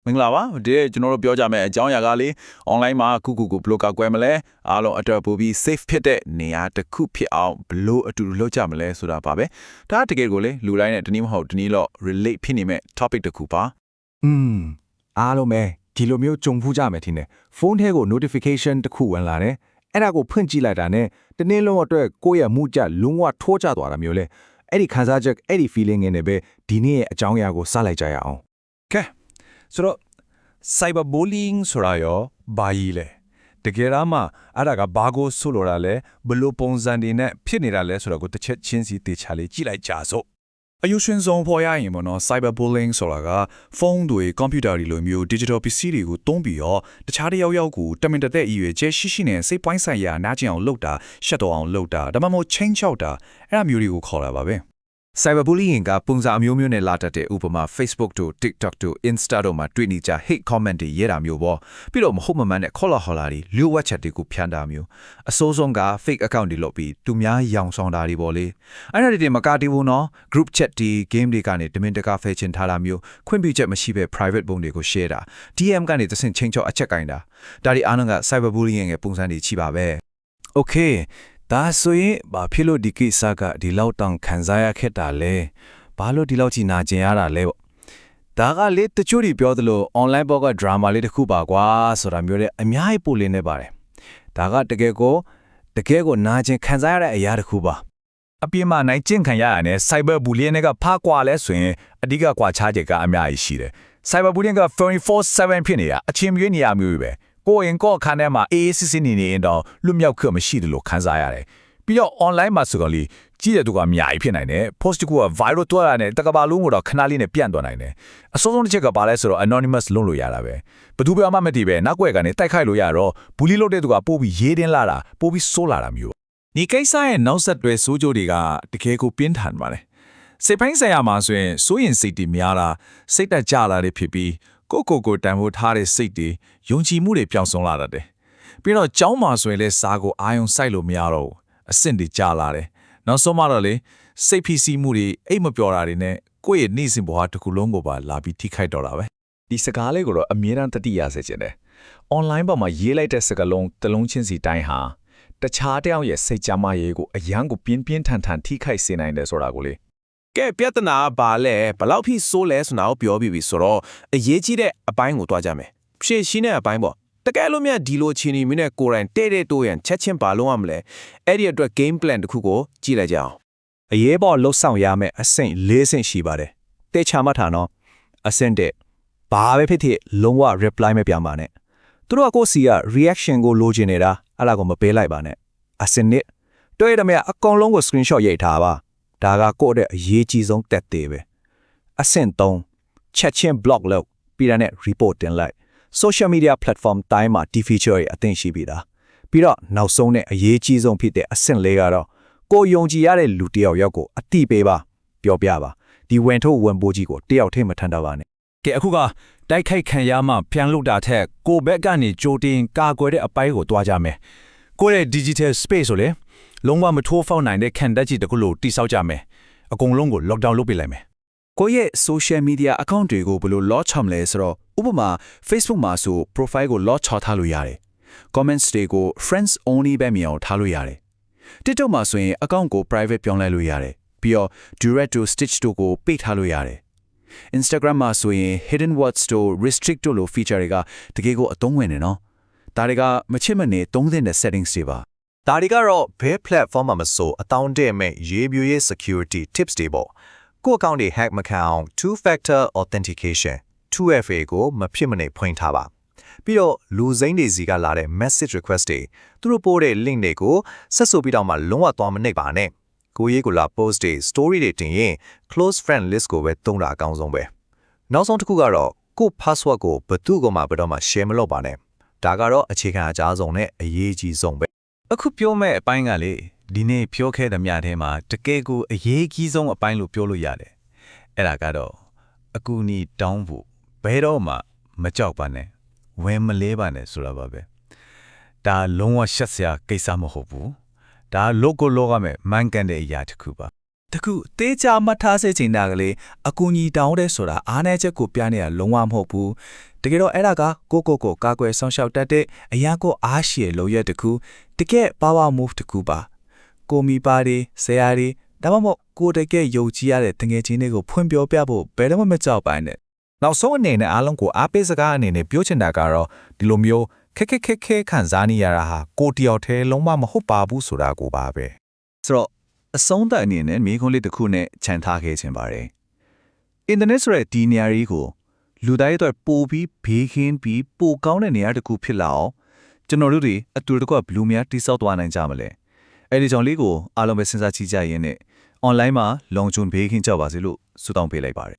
မင်္ဂလာပါဒီကျွန်တော်တို့ပြောကြမယ်အကြောင်းအရာကလေ online မှာခုဘလို့ကကွဲမလဲအားလုံးအတွက်ပို့ပြီး safe ဖြစ်တဲ့နေရာတစ်ခုဖြစ်အောင်ဘလို့အတူတူလုပ်ကြမလဲဆိုတာပါပဲဒါတကယ်ကိုလေလူတိုင်းနဲ့တနည်းမဟုတ်တနည်းတော့ relate ဖြစ်နေမဲ့ topic တစ်ခုပါအားလုံးပဲဒီလိုမျိုးကြုံဖူးကြမယ်ထင်တယ်ဖုန်းထဲကို notification တစ်ခုဝင်လာတယ်အဲ့ဒါကိုဖွင့်ကြည့်လိုက်တာနဲ့တနေ့လုံးအတွက်ကိုယ့်ရဲ့မှုကြလုံးဝထိုးကျသွားတာမျိုးလေအဲ့ဒီခံစားချက်အဲ့ဒီ feeling နဲ့ပဲဒီနေ့ရဲ့အကြောင်းအရာကိုစလိုက်ကြရအောင်ကဲဆိုတော့ cyberbullying ဆိုတာရောဘာကြီးလဲတကယ်မှအဲ့ဒါကဘာကိုဆိုလိုတာလဲဘလို့ပုံစံတွေနဲ့ဖြစ်နေတာလဲဆိုတော့ကိုတစ်ချက်ချင်းစီတေချာလေးကြည့်လိုက်ကြစို့အယူရှင်ဆုံးဖော်ရရင်ပေါ့နော် cyberbullying ဆိုတာကဖုန်းတွေကွန်ပျူတာတွေလိုမျိုး digital ပစ္စည်းတွေကိုသုံးပြီးတော့တခြားတစ်ယောက်ကိုတမင်တသက်အရွယ်ကျဲရှိနဲ့စိတ်ပိုင်းဆိုင်ရာနားကျင်အောင်လုပ်တာရှက်တော်အောင်လုပ်တာဒါမှမဟုတ် change ချောက်တာအဲ့အမျိုးတွေကိုခေါ်တာပါပဲCyberbullying ကပုံစံအမျိုးမျိုးနဲ့လာတတ်တဲ့ဥပမာ Facebook တို့ TikTok တို့ Insta တို့မှာတွေ့နေကြ hate comment တွေရေးတာမျိုးပေါ့ပြီးတော့မဟုတ်မမှန်တဲ့ခေါ်လာဟော်လာတွေလျှို့ဝှက်ချက်တွေကိုဖြန့်တာမျိုးအစိုးဆုံးက fake account တွေလုပ်ပြီးသူများရောင်ဆောင်တာတွေပေါ့လေအဲ့ဒါတွေမကတည်ဘူးနော် group chat တွေ game တွေကနေတမင်တကာဖယ်ချင်ထားတာမျိုးခွင့်ပြုချက်မရှိဘဲ private ပုံတွေကို share တာ DM ကနေသစင်ချင်းချောအချက်ကင်တာဒါတွေအားလုံးက cyberbullying ရဲ့ပုံစံတွေချိပါပဲ Okayဒါဆိုရင်ဘာဖြစ်လို့ဒီကိစ္စကဒီလောက်တောင်ခံစားရခဲ့တာလဲဘာလို့ဒီလောက်ကြီးနာကျင်ရတာလဲပေါ့ဒါကလေတချို့တွေပြောသလို online ဘောက drama လေးတစ်ခုပါကွာဆိုတာမျိုးနဲ့အများကြီးပိုလင်းနေပါတယ်ဒါကတကယ်ကိုနာကျင်ခံစားရတဲ့အရာတစ်ခုပါအပြင်းမနိုင်ကျင့်ခံရရတဲ့ cyber bullying ကဖားကွာလဲဆိုရင်အဓိကကွာခြားချက်ကအများကြီးရှိတယ် cyber bullying က 24/7 ဖြစ်နေတာအချင်းမျိုးနေရာမျိုးပဲကိုယ်ရင်ကိုယ်ခန်းထဲမှာအေးစစ်စစ်နေနေတော့လွတ်မြောက်ခွင့်မရှိတယ်လို့ခန်းစားရတယ်ပြီးတော့ online မှာဆိုကြလေကြီးတဲ့သူကအများကြီးဖြစ်နိုင်တယ် post တကူက viral တွားရတယ်တကဘာလုံးကိုတော့ခဏလေးနဲ့ပြန့်သွားနိုင်တယ်အစိုးဆုံးတစ်ချက်ကဘာလဲဆိုတော့ anonymous လုပ်လို့ရတာပဲဘယ်သူမှမသိပဲနောက်ွယ်ကနေတိုက်ခိုက်လို့ရတော့ bully လုပ်တဲ့သူကပို့ပြီးရေးတင်းလာတာပို့ပြီးဆိုးလာတာမျိုးဒီကိစ္စရဲ့နောက်ဆက်တွဲဆိုးကျိုးတွေကတကယ်ကိုပြင်းထန်ပါတယ်စိတ်ပိုင်းဆိုင်ရာမှာဆိုရင်စိုးရင်စိတ်တွေများတာစိတ်တက်ကြလာတွေဖြစ်ပြီးကိုတန်ဖိုးထားတဲ့စိတ်တွေယုံကြည်မှုတွေပျောက်ဆုံးလာတတ်တယ်ပြီးတော့ကြောင်းမှာဆိုရင်လည်းစားကိုအာယုံစိုက်လို့မရတော့ဘူးအဆင့်တွေကျလာတယ်နောက်ဆုံးမှတော့လေစိတ်ဖိစီးမှုတွေအိတ်မပျော်တာတွေနဲ့ကိုယ့်ရဲ့နေ့စဉ်ဘဝတစ်ခုလုံးကိုပါလာပြီးထိခိုက်တော့တာပဲဒီစကားလေးကိုတော့အမြဲတမ်းတတိယစေချင်တယ် online ပေါ်မှာရေးလိုက်တဲ့စကားလုံးတစ်လုံးချင်းစီတိုင်းဟာတခြားတယောက်ရဲ့စိတ်ကြမ်းမာရေးကိုအယံကိုပြင်းထန်ထိခိုက်စေနိုင်တယ်ဆိုတာကိုလေကဲပြဿနာဘာလဲဘလောက်ဖြစ်ဆိုးလဲဆိုတာကိုပြောပြီးပြီဆိုတော့အရေးကြီးတဲ့အပိုင်းကိုတွားကြမယ်ဖြည့်ရှင်းတဲ့အပိုင်းပေါ့တကယ်လို့မြတ်ဒီလိုချင်းနေမင်းနဲ့ကိုယ်တိုင်တဲ့တိုးရန်ချက်ချင်းပါလုံးရမလဲအဲ့ဒီအတွက် game plan တစ်ခုကိုကြည့်လိုက်ကြအောင်အရေးပေါ်လှုပ်ဆောင်ရမယ့်အဆင့်၄ဆင့်ရှိပါတယ်တေချာမှတ်ထားနော်အဆင့်1ဘာပဲဖြစ်ဖြစ်လုံးဝ reply မပြောင်းပါနဲ့သူတို့ကကိုယ့်စီက reaction ကိုလိုချင်နေတာအဲ့ဒါကိုမပေးလိုက်ပါနဲ့အဆင့်2တွေ့ရမယ့်အကောင်လုံးကို screenshot ရိုက်ထားပါဒါကကိုယ့်ရဲ့အရေးကြီးဆုံးတက်သေးပဲအဆင့်3ချက်ချင်း block လုပ်ပြီးတာနဲ့ report တင်လိုက် social media platform တိုင်းမှာဒီ feature တွေအသင့်ရှိပြီလားပြီးတော့နောက်ဆုံးနဲ့အရေးကြီးဆုံးဖြစ်တဲ့အဆင့်၄ကတော့ကိုယုံကြည်ရတဲ့လူတစ်ယောက်ကိုအတိပေးပါပြောပြပါဒီဝင်ထုတ်ဝင်ပိုးကြီးကိုတယောက်ထဲမထန်တော့ပါနဲ့ကဲအခုကတိုက်ခိုက်ခံရမှပြန်လုပ်တာထက်ကိုဘက်ကနေကြိုတင်ကာကွယ်တဲ့အပိုင်းကိုတွားကြမယ်ကိုယ့်ရဲ့ digital space ဆိုလေလုံးဝမထိုးဖောက်နိုင်တဲ့ခံတက်ကြီးတခုလို့တိစောက်ကြမယ်အကုန်လုံးကို lockdown လုပ်ပေးလိုက်မယ်ကိုယ့်ရဲ့ social media account တွေကိုဘယ်လို launch ချမလဲဆိုတော့ဥပမာ Facebook မှာဆို profile ကို launch ချထားလို့ရတယ် comments တွေကို friends only ပဲမြင်အောင်ထားလို့ရတယ် TikTok မှာဆိုရင် account ကို private ပြောင်းလဲလို့ရတယ်ပြီးတော့ direct to stitch တို့ကိုပိတ်ထားလို့ရတယ် Instagram မှာဆိုရင် hidden words တို့ restrict တို့လို feature တွေကတကယ်ကိုအသုံးဝင်နေနော်ဒါတွေကမချစ်မနေသုံးသင့်တဲ့ settings တွေပါဒါတွေကတော့ဘယ် platform မှာမဆိုအတောင်းတမဲ့ရေးပြရေး security tips တွေပေါ့ကိုယ့် account တွေ hack မခံအောင် two factor authentication 2FA ကိုမဖြစ်မနေဖွင့်ထားပါပြီးတော့လူစိမ်းတွေစီကလာတဲ့ message request တွေသူတို့ပို့တဲ့ link တွေကိုဆက်ဆိုပြီးတော့မှလုံးဝသွားမနှိပ်ပါနဲ့ကိုရေးကိုလာ post တွေ story တွေတင်ရင် close friend list ကိုပဲသုံးတာအကောင်းဆုံးပဲနောက်ဆုံးတစ်ခုကတော့ကိုယ့် password ကိုဘယ်သူ့ကမှဘယ်တော့မှ share မလုပ်ပါနဲ့ဒါကတော့အခြေခံအကြားဆုံးနဲ့အရေးကြီးဆုံးပဲအခုပြောမဲ့အပိုင်းကလေဒီနေ့ပြောခဲ့တဲ့မြထဲမှာတကယ်ကိုအရေးကြီးဆုံးအပိုင်းလို့ပြောလို့ရတယ်အဲ့ဒါကတော့အကူအညီတောင်းဖို့ဘယ်တော့မှမကြောက်ပါနဲ့ဝယ်မလဲပါနဲ့ဆိုတာပါပဲဒါလုံးဝရှက်စရာကိစ္စမဟုတ်ဘူးဒါလောကလောကမဲ့မှန်ကန်တဲ့အရာတစ်ခုပါတခုတေးချမှတ်ထားစေချင်တာကလေးအကူအညီတောင်းတဲ့ဆိုတာအားနည်းချက်ကိုပြနေတာလုံးဝမဟုတ်ဘူး တကယ်တော့အဲ့ဒါကကိုကာကွယ်ဆောင်ရှောက်တတ်တဲ့အရာကိုအားရှိရဲ့လိုရက်တစ်ခုတကယ် power move တစ်ခုပါကိုမီပါတွေဆရာတွေဒါမှမဟုတ်ကိုတကယ်ယုံကြည်ရတဲ့တငယ်ချင်းတွေကိုဖွင့်ပြောပြဖို့ဘယ်တော့မှမကြောက်ပါနဲ့ နောက်ဆုံးအနေနဲ့အားလုံးကိုအားပေးစကားအနေနဲ့ပြောချင်တာကတော့ဒီလိုမျိုးခက်ခံစားနေရတာဟာကိုတယောက်တည်းလုံးဝမဟုတ်ပါဘူးဆိုတာကိုပါပဲ ဆိုတော့အဆုံးသတ်အနေနဲ့မိခွန်းလေးတစ်ခုနဲ့ခြံထားခဲ့ခြင်းပါတယ်အင်တာနက်ဆိုတဲ့ဒီနေရာကြီးကိုလူသားရဲ့အတွက်ပို့ပြီးဘေးခင်းပြီးပိုကောင်းတဲ့နေရာတစ်ခုဖြစ်လာအောင်ကျွန်တော်တို့တွေအတူတကွဘလူးများတိစောက်သွားနိုင်ကြမလဲအဲ့ဒီကြောင့်လေးကိုအားလုံးပဲစဉ်းစားကြည့်ကြရင်းနဲ့ online မှာ long term ဘေးခင်းကြပါစေလို့ဆုတောင်းပေးလိုက်ပါတယ်